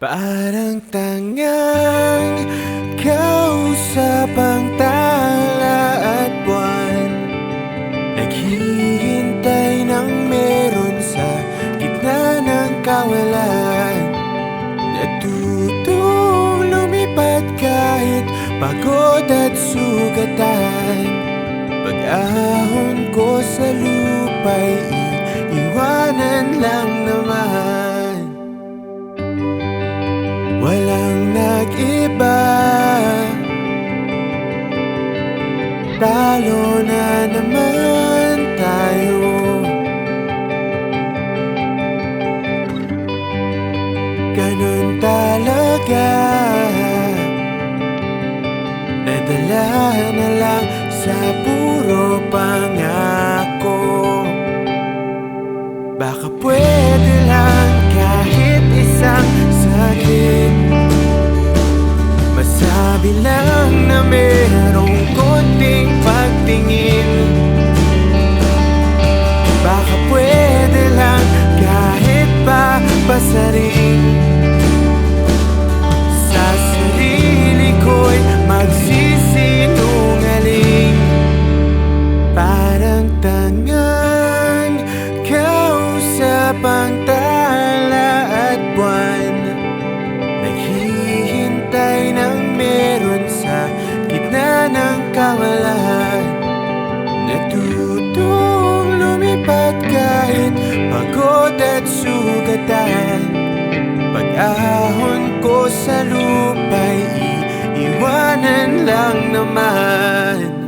Parang tangang kausap ang tala at buwan, naghihintay ng meron sa gitna ng kawalan. Natutong lumipad kahit pagod at sugatan. Pag-ahon ko sa lupa'y iiwanan lang naman. Walang nag-iba, talo na naman tayo. Ganun talaga, nadala na lang sa puro pangako. Baka pwede lang kahit isang saglit, masabi lang na merong konting pagtingin. Baka pwede lang kahit pa basarin, sa sarili ko'y magsisinungaling. Parang tangang kausap ang tala at buwan, naghihintay ng meron sa gitna ng kawalan. Natutong lumipad kahit pagod at sugatan. Pag-ahon ko sa lupa'y iiwanan lang naman.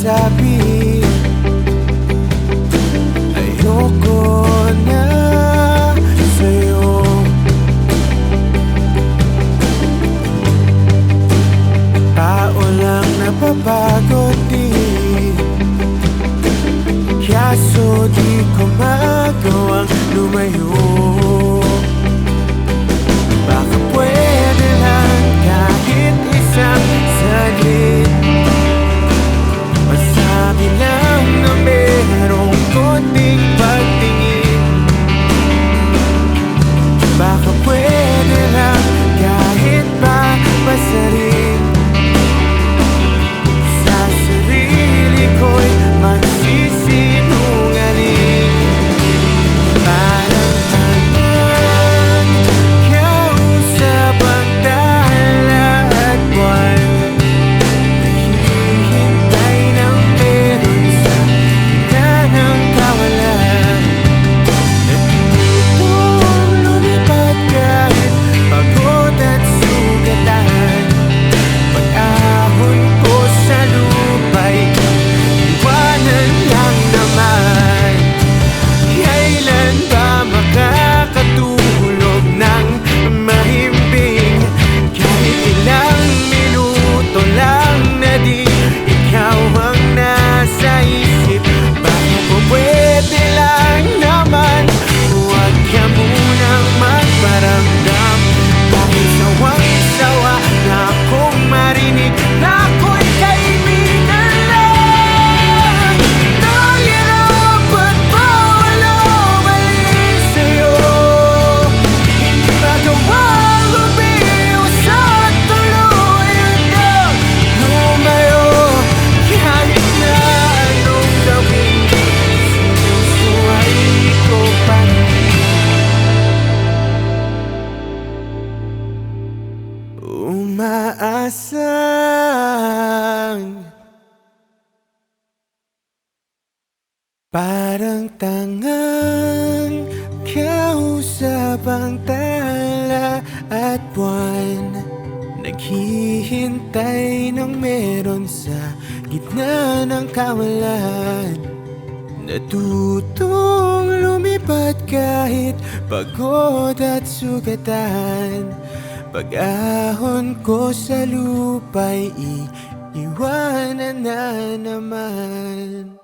Sabi, ayoko na sa'yo. Tao lang napapagod din, kaso di ko magawang lumayo. Baka pwede lang kahit isang saglit, masabi lang na merong konting pagtingin. Baka pwede lang kahit pa basarin, sa sarili ko'y magsisinungaling. Parang tangang kausap ang tala at buwan, umaasang parang tangang kausap ang tala at buwan, naghihintay ng meron sa gitna ng kawalan. Natutong lumipad kahit pagod at sugatan. Pag-ahon ko sa lupa'y iiwanan na naman.